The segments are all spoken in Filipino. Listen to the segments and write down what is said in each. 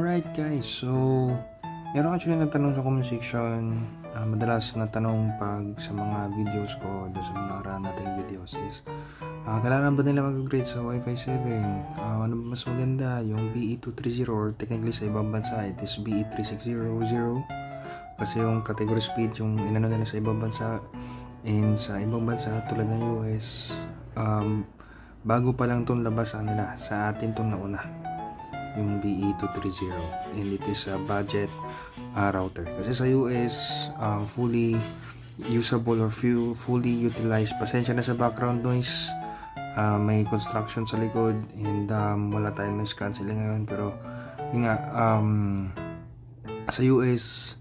Alright guys, so meron actually na tanong sa comment section. Madalas na tanong pag sa mga videos ko, doon sa mga nakaraan nating videos is kailangan ba nila mag-upgrade sa Wi-Fi 7? Ano ba mas maganda? Yung BE230 or technically sa ibang bansa it is BE3600 kasi yung category speed yung inano nila sa ibang bansa, and sa ibang bansa tulad ng US bago pa lang itong labasan nila, sa atin itong nauna yung BE230, and it is a budget router kasi sa US fully usable or fully utilized. Pasensya na sa background noise, may construction sa likod and wala tayong noise cancelling ngayon, pero yun nga, sa US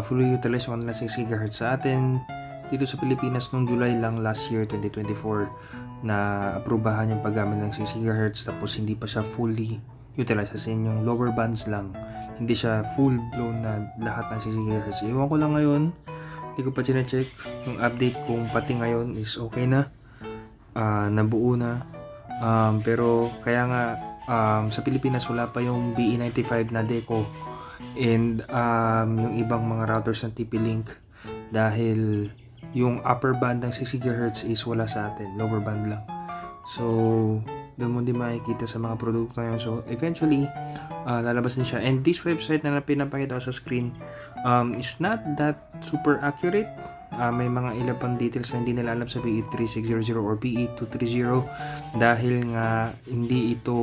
fully utilized 1.6 GHz. Sa atin dito sa Pilipinas noong July lang last year 2024 na aprubahan yung paggamit ng 6 GHz, tapos hindi pa siya fully utilized, as in yung lower bands lang, hindi siya full blown na lahat ng 6 GHz. Iwan ko lang ngayon, hindi ko pa check yung update kung pati ngayon is okay na, nabuo na, pero kaya nga sa Pilipinas wala pa yung BE95 na deco and yung ibang mga routers ng TP-Link, dahil yung upper band ng 6 GHz is wala sa atin, lower band lang. So doon mo din makikita sa mga produkto ngayon. So eventually lalabas din siya, and this website na pinapakita ko sa screen is not that super accurate. May mga ilang pang details na hindi nila alam sa BE3600 or BE230 dahil nga hindi ito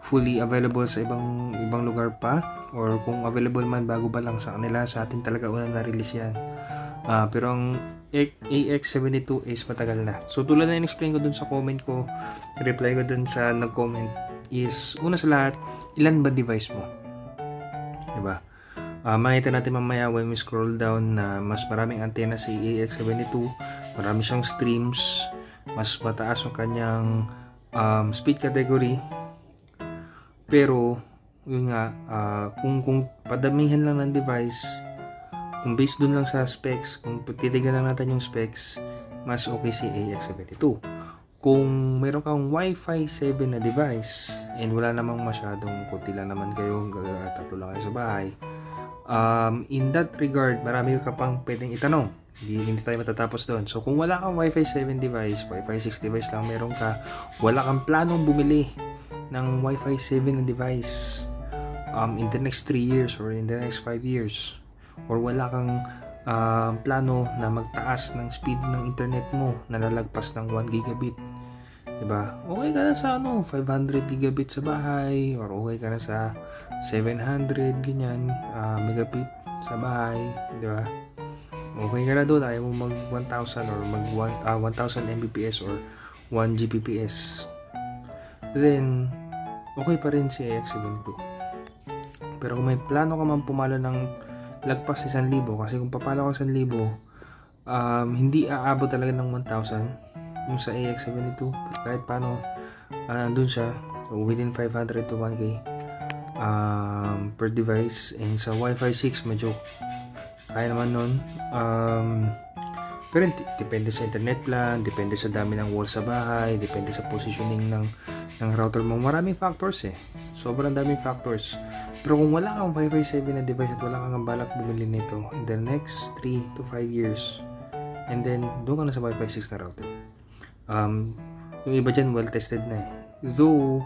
fully available sa ibang lugar pa, or kung available man bago ba lang sa kanila, sa atin talaga una na-release yan. Pero ang AX72 is matagal na. So tulad na in-explain ko dun sa comment ko, reply ko dun sa nag-comment is, una sa lahat, ilan ba device mo? Diba? Makita natin mamaya when we scroll down na mas maraming antena si AX72, marami siyang streams, mas mataas yung kanyang speed category. Pero yun nga, kung padamihan lang ng device, kung based dun lang sa specs, kung titignan lang natin yung specs, mas okay si AX72. Kung meron kang Wi-Fi 7 na device and wala namang masyadong, kunti lang naman kayo, tatlo lang kayo sa bahay, in that regard, marami ka pang pwedeng itanong. Hindi tayo matatapos doon. So kung wala kang Wi-Fi 7 device, Wi-Fi 6 device lang meron ka, wala kang planong bumili ng Wi-Fi 7 na device in the next 3 years or in the next 5 years, or wala kang plano na magtaas ng speed ng internet mo na lalagpas ng 1 gigabit, diba? Okay ka na sa 500 gigabit sa bahay, or okay ka na sa 700 ganyan megabit sa bahay, diba? Okay ka na doon, ayaw mo mag 1000 or mag 1000 Mbps or 1 Gbps, then okay pa rin si AX72. Pero kung may plano ka man pumalo ng lagpas 1,000, kasi kung papalo ka 1,000, hindi aabot talaga ng 1,000 yung sa AX72, pero kahit paano dun siya, so within 500 to 1K per device. And sa Wi-Fi 6 medyo kaya naman nun, pero depende sa internet plan, depende sa dami ng wall sa bahay, depende sa positioning ng router mo. Maraming factors sobrang daming factors. Pero kung wala kang Wi-Fi 7 na device at wala kang balak bumili nito in the next 3 to 5 years, and then doon ka na sa Wi-Fi 6 na router, yung iba dyan well tested na though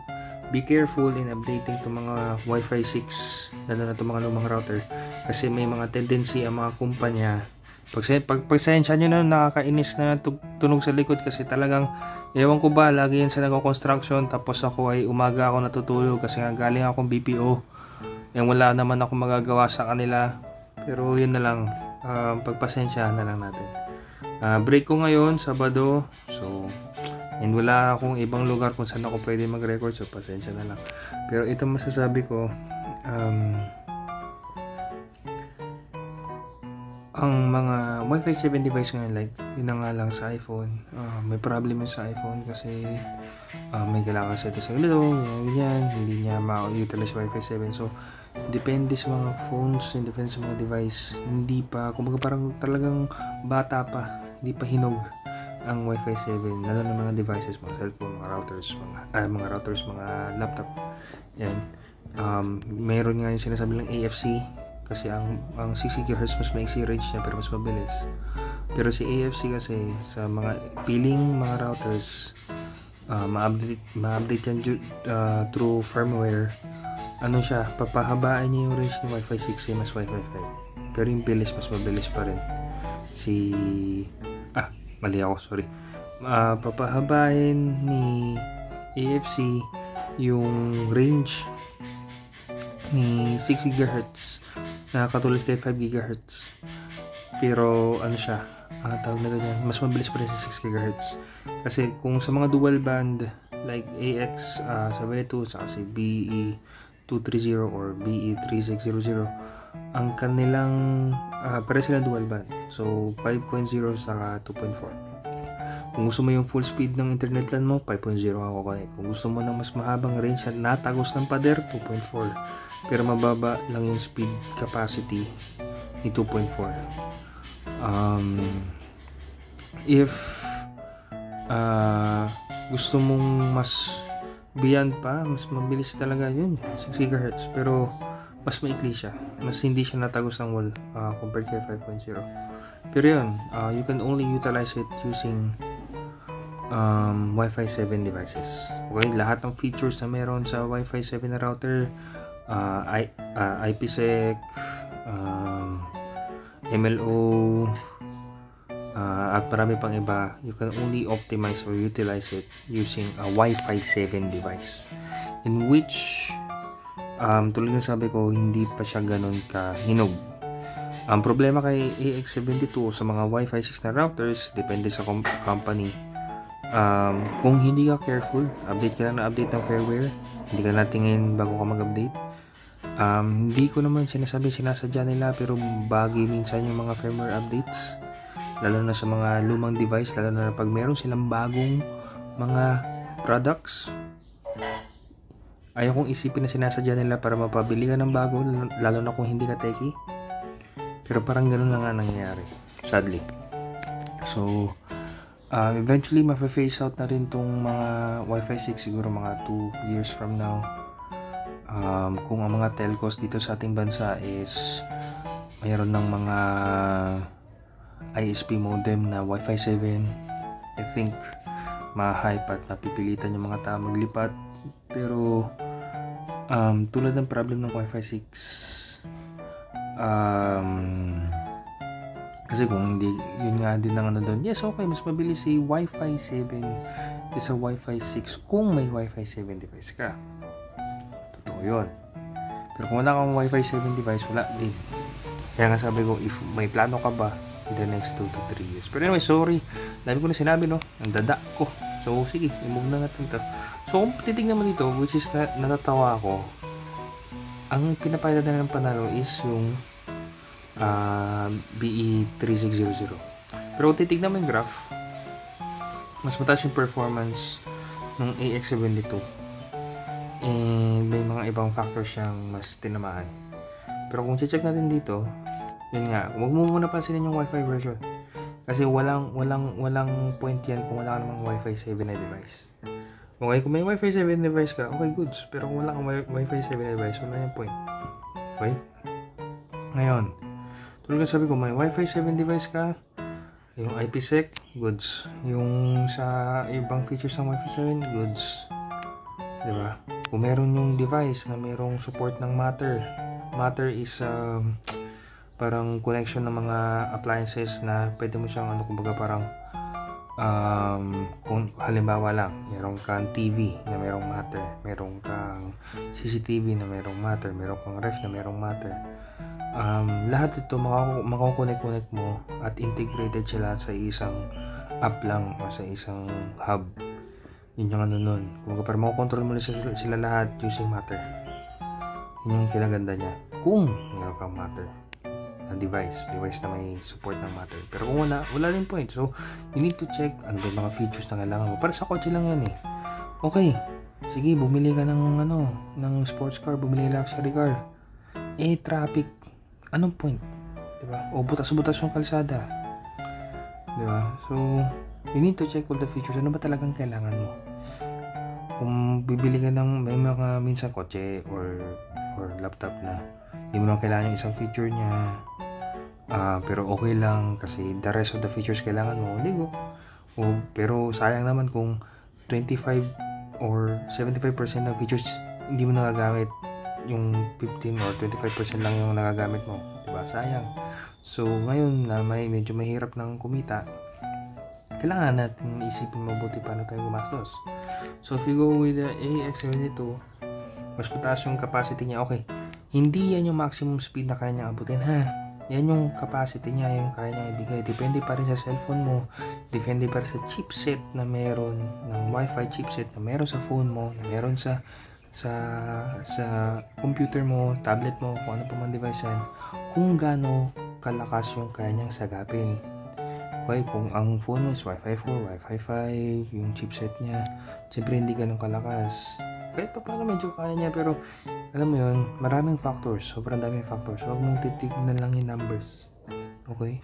be careful in updating to mga Wi-Fi 6 lalo na to mga lumang router, kasi may mga tendency ang mga kumpanya, pagsensya nyo na, nakakainis na tunog sa likod, kasi talagang ewan ko ba, lagi yan sa nagko-construction, tapos ako ay umaga ako natutulog kasi nga galing akong BPO, yung wala naman ako magagawa sa kanila. Pero yun na lang, pagpasensyahan na lang natin. Break ko ngayon, Sabado, so and wala akong ibang lugar kung saan ako pwede mag-record, so pasensya na lang. Pero ito masasabi ko, ang mga Wi-Fi 7 device ngayon, like yun na nga lang sa iPhone, may problem sa iPhone kasi may kailangan set sa gulong, ganyan, hindi niya ma-utilize Wi-Fi 7. So depende sa mga phones and depende sa mga device, hindi pa, kumbaga parang talagang bata pa, hindi pa hinog ang Wi-Fi 7, lalo ng mga devices, mga cellphone, mga routers, mga laptop, yan. Meron nga yung sinasabi lang AFC kasi ang 6 GHz mas maiksi range niya pero mas mabilis. Pero si AFC kasi sa mga piling mga routers, ma-update yan through firmware. Ano siya, papahabaan niya yung range ni Wi-Fi 6 mas Wi-Fi 5. Pero yung bilis mas mabilis pa rin. Mali ako, sorry. Papahabain ni AFC yung range ni 6 GHz na katulad kay 5 GHz. Pero ano siya, tawag na ganyan, mas mabilis pa rin sa 6 GHz. Kasi kung sa mga dual band like AX72 sa si BE230 or BE3600, ang kanilang pare sila dual band. So 5.0 sa 2.4. Kung gusto mo yung full speed ng internet plan mo, 5.0 ako connect. Kung gusto mo ng mas mahabang range at natagos ng pader, 2.4. Pero mababa lang yung speed capacity ni 2.4. If gusto mong mas beyond pa, mas mabilis talaga yun, 6 GHz. Pero mas maikli siya. Mas hindi siya natagos ng wall compared kay 5.0. Pero yun, you can only utilize it using Wi-Fi 7 devices. Okay, lahat ng features na meron sa Wi-Fi 7 na router, IPsec, MLO, at marami pang iba, you can only optimize or utilize it using a Wi-Fi 7 device, in which tulad ng sabi ko, hindi pa siya ganun kahinog. Ang problema kay AX72 sa mga Wi-Fi 6 na routers, depende sa company. Kung hindi ka careful, update ka lang na update ng firmware, hindi ka natingin bago ka mag-update. Hindi ko naman sinasadya nila, pero bagay minsan yung mga firmware updates, lalo na sa mga lumang device, lalo na pag meron silang bagong mga products. Ayaw kong isipin na sinasadya nila para mapabili ka ng bago, lalo na kung hindi ka techie. Pero parang ganun lang nga nangyayari, sadly. So eventually ma-phase out na rin tong mga Wi-Fi 6 siguro mga 2 years from now. Kung ang mga telcos dito sa ating bansa is mayroon ng mga ISP modem na Wi-Fi 7, I think ma-hype at napipilitan yung mga tao maglipat. Pero tulad ng problem ng Wi-Fi 6, kasi kung hindi, yun nga din ang ano doon, yes, okay, mas mabilis si Wi-Fi 7 kaysa Wi-Fi 6 kung may Wi-Fi 7 device ka. Totoo yun. Pero kung wala kang Wi-Fi 7 device, wala din. Kaya nga sabi ko, if may plano ka ba in the next 2 to 3 years. Pero anyway, sorry, dami ko na sinabi, no? Ang dada ko. So sige, i-move na natin ito. So kung titignan mo dito, which is natatawa ako, ang pinapalitan na ng panalo is yung BE3600. Pero kung titignan mo yung graph, mas mataas yung performance ng AX72, and may mga ibang factors siyang mas tinamaan. Pero kung check natin dito, yun nga, huwag mo muna pansinin yung Wi-Fi version, kasi walang point yan kung wala ka namang Wi-Fi 7 na device. Okay, kung may Wi-Fi 7 device ka, okay, goods. Pero kung wala kang Wi-Fi 7 device, wala yung point. Okay? Ngayon, tulad sabi ko, may Wi-Fi 7 device ka, yung IPsec, goods. Yung sa ibang features ng Wi-Fi 7, goods. Diba? Kung meron yung device na merong support ng Matter. Matter is parang connection ng mga appliances na pwede mo siyang kumbaga parang kung halimbawa lang, meron kang TV na merong Matter, meron kang CCTV na merong Matter, meron kang ref na merong Matter. Lahat ito makakonect mo at integrated sila sa isang app lang o sa isang hub. Yun yung ano nun. Kung para makakontrol mo sila lahat using Matter. Yun yung kinaganda niya. Kung meron kang Matter na device na may support ng Matter. Pero kung wala rin point. So, you need to check ano ba yung mga features na kailangan mo. Para sa kotse lang yan eh. Okay, sige, bumili ka ng sports car, bumili ka luxury car. Traffic. Anong point? Diba? O butas-butas yung kalsada. Diba? So, you need to check all the features. Ano ba talagang kailangan mo? kung bibili ka ng may mga minsan kotse or laptop na hindi mo lang kailangan yung isang feature niya, pero okay lang kasi the rest of the features kailangan mo, hindi go. Pero sayang naman kung 25 or 75% ng features hindi mo nagagamit, yung 15 or 25% lang yung nagagamit mo, diba? Sayang. So ngayon na medyo mahirap ng kumita, kailangan natin isipin mabuti paano tayo gumastos. So if you go with the AX72, mas mataas yung capacity niya. Okay, hindi yan yung maximum speed na kaya niya abutin, ha. Yan yung capacity niya, yung kaya niya ibigay. Depende pa rin sa cellphone mo, depende pa rin sa chipset na meron, ng Wi-Fi chipset na meron sa phone mo, na meron sa computer mo, tablet mo, kung ano pa man device yan, kung gaano kalakas yung kaya niyang sagapin. Okay, kung ang phone mo is Wi-Fi 4, Wi-Fi 5, yung chipset niya, siyempre hindi ganun kalakas. Kahit pa paano medyo kaya niya, pero alam mo yun, maraming factors, sobrang daming factors. Huwag mong titignan lang yung numbers. Okay?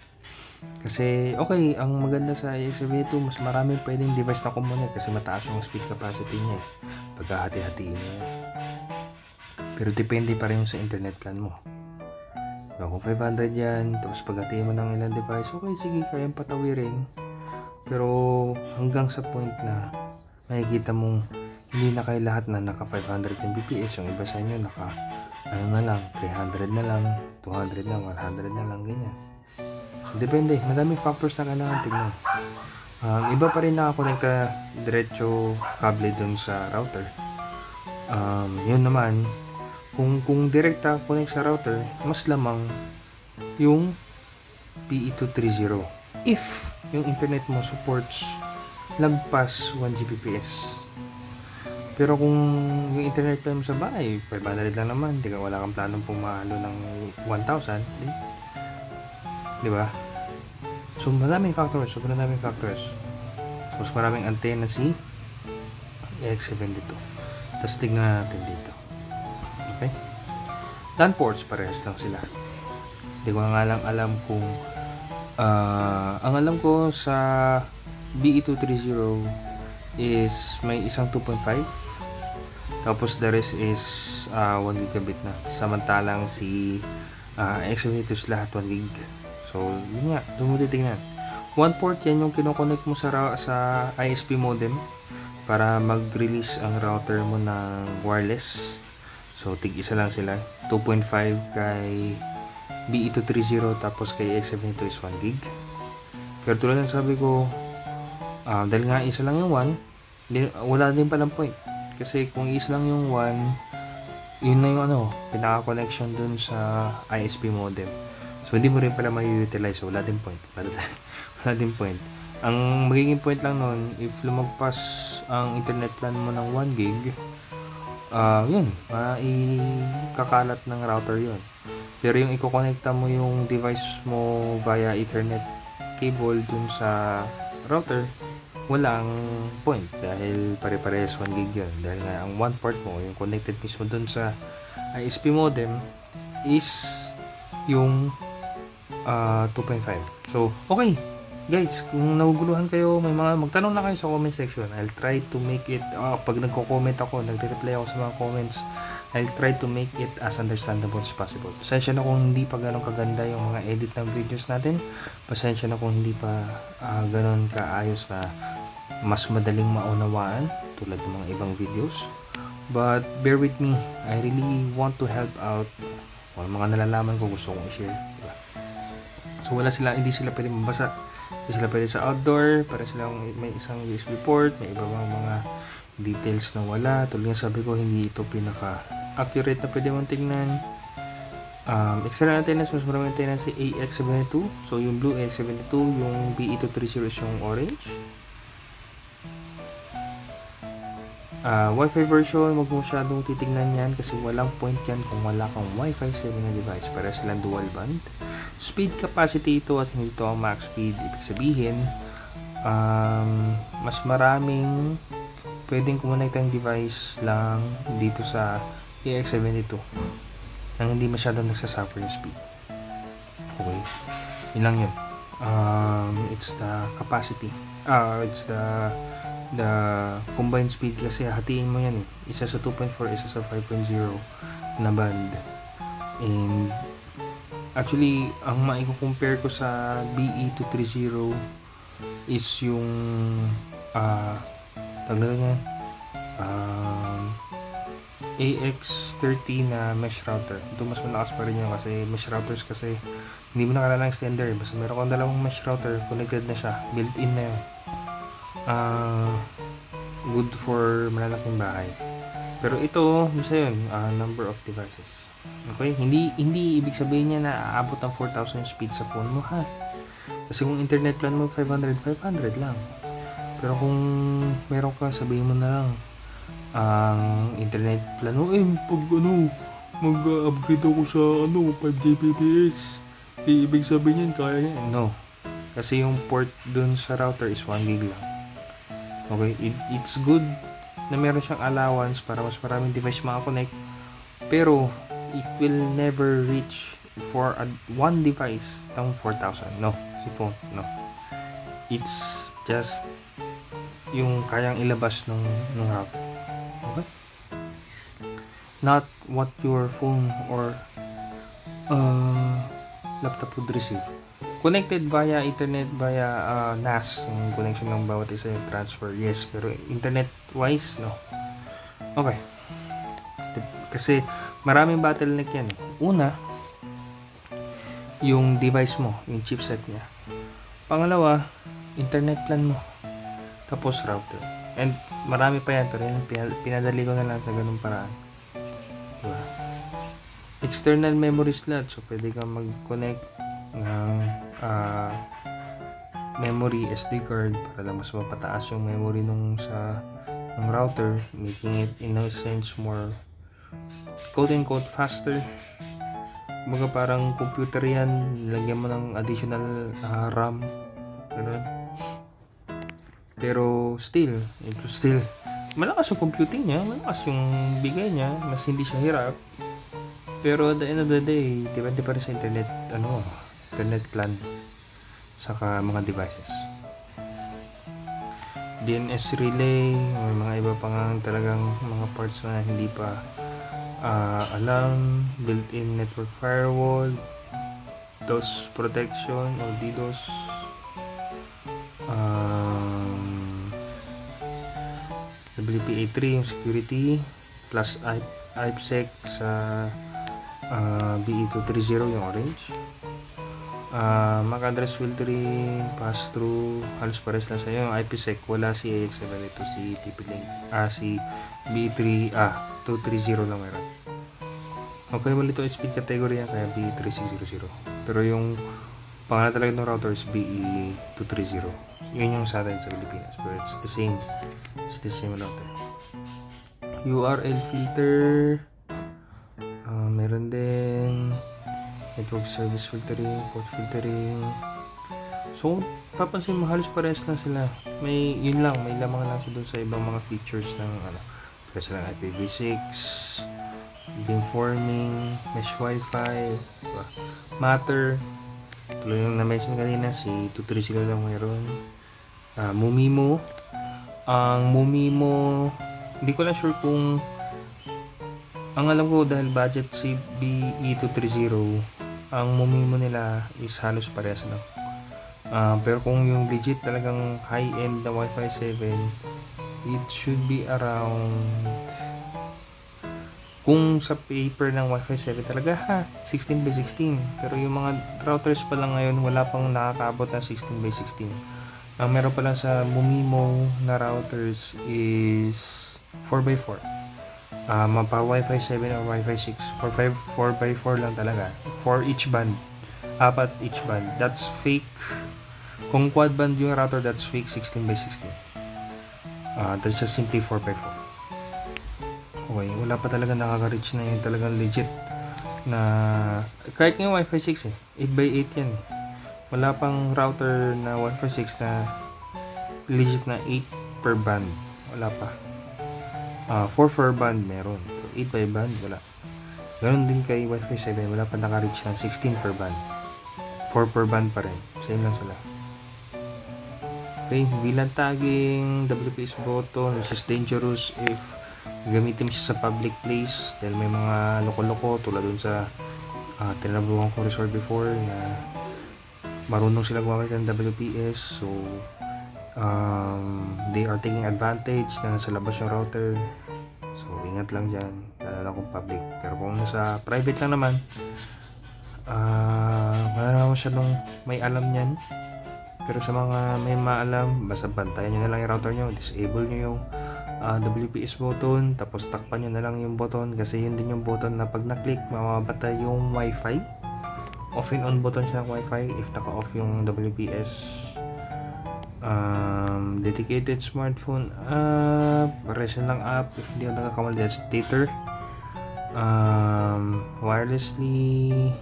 Kasi, okay, ang maganda sa AX72, mas maraming pwedeng device na kumonek kasi mataas yung speed capacity niya. Pagkahati-hatiin niya. Pero depende pa rin sa internet plan mo. Kung 500 yan, tapos paghatiin mo ng ilang device, okay, sige, kayang patawirin. Pero hanggang sa point na makikita mong hindi na kayo lahat na naka 500 Mbps, yung iba sa inyo naka na lang, 300 na lang, 200 na, 100 na lang, ganyan. Depende, madaming factors na kailangan tignan. Iba pa rin nakakonekta diretso kable dun sa router. Yun naman, kung direkta connect sa router, mas lamang yung PE230 if yung internet mo supports lagpas 1 Gbps. Pero kung yung internet mo sa bahay 500 lang naman, wala kang planong pumalo ng 1,000, di ba? So maraming factors, sobrang daming factors. Mas maraming antena si AX72. Tapos tignan natin dito. Okay? LAN ports, parehas lang sila. Hindi ko nga lang alam kung ang alam ko sa BE230 is may isang 2.5, tapos the rest is 1 gigabit na. Samantalang si AX72 is lahat 1 gig. So yun nga, doon mo titignan. One port yan yung kinoconnect mo sa ISP modem para mag-release ang router mo ng wireless. So, tig-isa lang sila. 2.5 kay BE230, tapos kay AX72 is 1 gig. Pero tulad ng sabi ko, dahil nga isa lang yung 1, wala din palang point. Kasi kung isa lang yung 1, yun na yung pinaka-connection dun sa ISP modem. So, hindi mo rin pala may-utilize. So, wala din point. Wala din point. Ang magiging point lang nun, if lumagpas ang internet plan mo ng 1 gig, yun, maikakalat ng router yun. Pero yung i-connecta mo yung device mo via Ethernet cable dun sa router, walang point dahil pare-parehas 1 gig yun. Dahil nga ang one part mo, yung connected mismo dun sa ISP modem, is yung 2.5. So, okay. Guys, kung naguguluhan kayo, may mga magtanong na kayo sa comment section. I'll try to make it, pag nagko-comment ako, nagre-reply ako sa mga comments, I'll try to make it as understandable as possible. Pasensya na kung hindi pa ganun kaganda yung mga edit ng videos natin. Pasensya na kung hindi pa ganun kaayos na mas madaling maunawaan tulad ng mga ibang videos. But bear with me, I really want to help out. Kung mga nalalaman ko, gusto kong i-share. Diba? So hindi sila pwede mabasa. Hindi sila pwede sa outdoor, para silang may isang USB port, may iba bang mga details na wala. Tulad nga sabi ko, hindi ito pinaka-accurate na pwede mong tingnan. External antennas, mas maraming antenna si AX72. So yung blue AX72, yung BE230 is yung orange. Wi-Fi version, wag mo masyadong titignan yan kasi walang point yan kung wala kang Wi-Fi 7 na device. Para silang dual band. Speed capacity ito at hindi ito ang max speed. Ibig sabihin, mas maraming pwedeng kumonekta ang device lang dito sa AX72 nang hindi masyadong nagsasuffer yung speed. Okay? Yun lang yun. It's the capacity. It's the the combined speed kasi hatiin mo yan isa sa 2.4, isa sa 5.0 na band. And actually ang maiko-compare ko sa BE230 is yung AX30 na mesh router. Ito mas malakas pa rin yun kasi mesh routers kasi hindi mo na kailangan extender. Basta meron kang dalawang mesh router, connected na siya, built-in na yun. Good for malalaking bahay. Pero ito, isa yun, number of devices. Okay? Hindi ibig sabihin niya na aabot ng 4,000 speed sa phone mo, ha? Kasi kung internet plan mo 500 lang. Pero kung meron ka, sabihin mo na lang ang internet plan mo, pag mag-upgrade ako sa 5 Gbps, ibig sabihin yan, kaya yan. No. Kasi yung port dun sa router is 1 gig lang. Okay? It's good na meron siyang allowance para mas maraming device makakonect, pero it will never reach for one device ng 4,000. No. Si phone, no. It's just yung kayang ilabas ng router. Okay? Not what your phone or laptop would receive. Connected via internet, via NAS, yung connection ng bawat isa yung transfer, yes, pero internet wise, no. Okay. Kasi maraming bottleneck yan. Una, yung device mo, yung chipset niya. Pangalawa, internet plan mo. Tapos router. And marami pa yan, pero pinadali ko na lang sa ganung paraan. Diba? External memory slot. So, pwede kang mag-connect ng memory SD card para lang mas mapataas yung memory ng router, making it in a sense more quote-unquote faster. Kumbaga parang computer yan, lagyan mo ng additional RAM. Ganun. Pero still malakas yung computing niya, malakas yung bigay niya, mas hindi siya hirap. Pero at the end of the day, depende pa rin sa internet plan saka mga devices. DNS relay, may mga iba pang talagang mga parts na hindi pa alam, built-in network firewall, DOS protection o DDoS, WPA3 yung security, plus IPsec sa BE230 yung orange. MAC address filtering, pass-through, halos pares lang sa yung IPsec, wala si AX7, ito si TP-Link, si BE230 lang meron. Okay, well ito speed category yan, kaya BE3600, pero yung pangalan talaga ng router is BE230. Yun yung sa atin sa Pilipinas, but it's the same router. URL filter, meron din network service filtering, port filtering. So papansin mo halos parehas lang sila, may lamang lang siya doon sa ibang mga features ng parehas lang IPv6, beamforming, mesh wifi, diba? Matter, tuloy yung na-mention kanina, si 230 lang mayroon. Mumimo, ang Mumimo, hindi ko lang sure kung, ang alam ko dahil budget si BE230, ang Mumimo nila is halos parehas lang. Pero kung yung legit talagang high-end na Wi-Fi 7, it should be around, kung sa paper ng Wi-Fi 7 talaga 16x16, pero yung mga routers pa lang ngayon wala pang nakakaabot ng 16x16. Ang meron pa lang sa Mumimo na routers is 4x4. Mapa Wi-Fi 7 or Wi-Fi 6 for 4x4 lang talaga, 4 each band, 4 each band. That's fake. Kung quad band yung router, that's fake 16x16. That's just simply 4x4. Okay, wala pa talaga nakaka-reach na yung talagang legit na, kahit nga Wi-Fi 6 8x8 yan. Wala pang router na Wi-Fi 6 na legit na 8 per band, wala pa. 4 per band meron, 8 by band wala. Ganon din kay Wi-Fi 7, wala pa naka-reach ng 16 per band, 4 per band pa rin, same lang sila. Okay, VLAN tagging, WPS button, which is dangerous if gamitin mo siya sa public place dahil may mga loko-loko tulad dun sa tinabuhan ko resort before na marunong sila gumamit ng WPS, so they are taking advantage na nasa labas yung router, so ingat lang dyan, lalo kung public. Pero kung nasa private lang naman, wala naman masyadong may alam yan. Pero sa mga may maalam, basta bantayan nyo na lang yung router nyo, disable nyo yung WPS button, tapos takpan nyo na lang yung button kasi yun din yung button na pag na-click, mamamatay yung wifi. Off and on button siya ng wifi if naka-off yung WPS. Dedicated smartphone app, recent lang app, if hindi ako nakakamali, that's Tether. Wirelessly,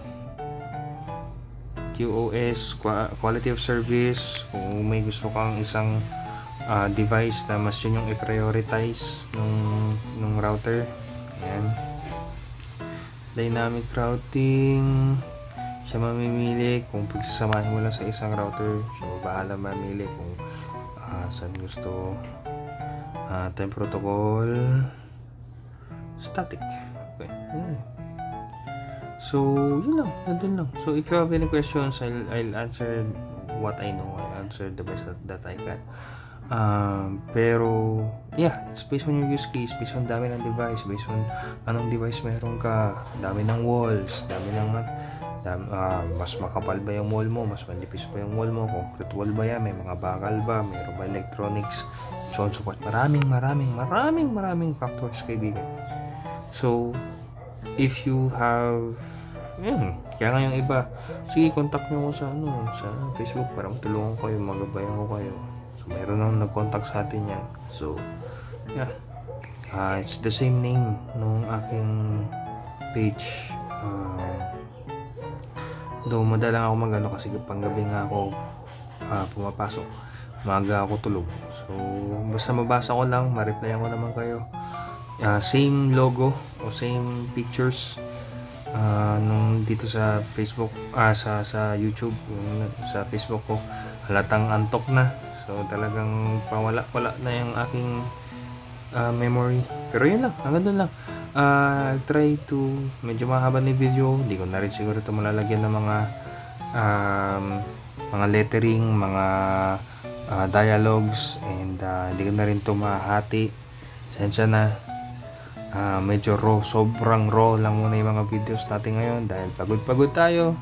QoS, quality of service, kung may gusto kang isang device na mas yun yung i-prioritize nung router. Ayan. Dynamic routing, siya mamimili kung pagsasamahin mo lang sa isang router, siya bahala mamili kung saan gusto. Time protocol, static. Okay. So, yun lang, nandun lang. So, if you have any questions, I'll answer what I know. I'll answer the best that I can. Pero, yeah, it's based on your use case, based on dami ng device, based on anong device meron ka, dami ng walls, mas makapal ba yung wall mo, mas manipis ba yung wall mo, concrete wall ba yan, may mga bakal ba, mayroon ba electronics, so on support. Maraming factors, kaibigan. So, if you have kaya nga yung iba, sige, contact nyo ko sa Facebook para matulungan ko kayo, magabayan ko kayo. So mayroon nang nag-contact sa atin yan. So yeah, it's the same name nung aking page. Though madalang ako magano kasi panggabi nga ako pumapasok, maga ako tulog. So basta mabasa ko lang, ma-replyan ko naman kayo. Same logo o same pictures nung dito sa Facebook, sa YouTube, sa Facebook ko, halatang antok na. So talagang wala na yung aking memory. Pero yun lang, hanggang doon lang. I'll try to, medyo mahaba na yung video, hindi ko na rin siguro ito malalagyan ng mga lettering, mga dialogues, and hindi ko na rin ito mahati. Sensya na. Medyo raw, sobrang raw lang muna yung mga videos natin ngayon dahil pagod tayo,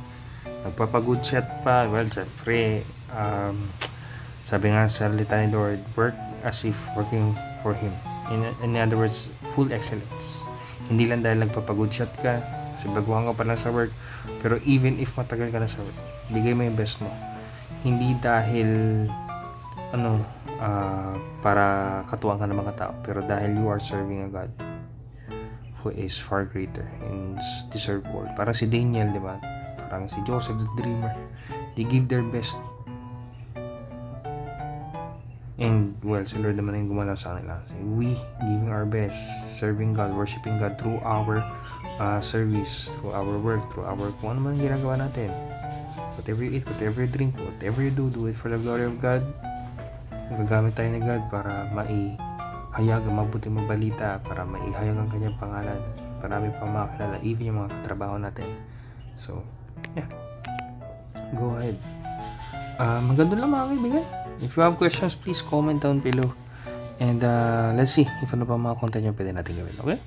nagpapagod chat pa. Well, syempre, sabi nga sa salita ni Lord, work as if working for Him. In other words, full excellence. Hindi lang dahil nagpapagod chat ka kasi baguhan ka pa lang sa work, pero even if matagal ka na sa work, bigay mo yung best mo. Hindi dahil para katuwang ka ng mga tao, pero dahil you are serving a God who is far greater and deserve more. Parang si Daniel, di ba? Parang si Joseph the Dreamer. They give their best. And well, si Lord naman yung gumalaw sa kanila. So, we giving our best, serving God, worshiping God through our service, through our work, through our kung ano man ginagawa natin. Whatever you eat, whatever you drink, whatever you do it for the glory of God. Magagamit tayo ni God para maihayag ang mabuting balita, para maihayag ang kanyang pangalan. Marami pang makakilala, even yung mga katrabaho natin. So, yeah. Go ahead. Maganda lang mga kaibigan. If you have questions, please comment down below. And let's see if ano pa mga content yung pwede natin gawin. Okay?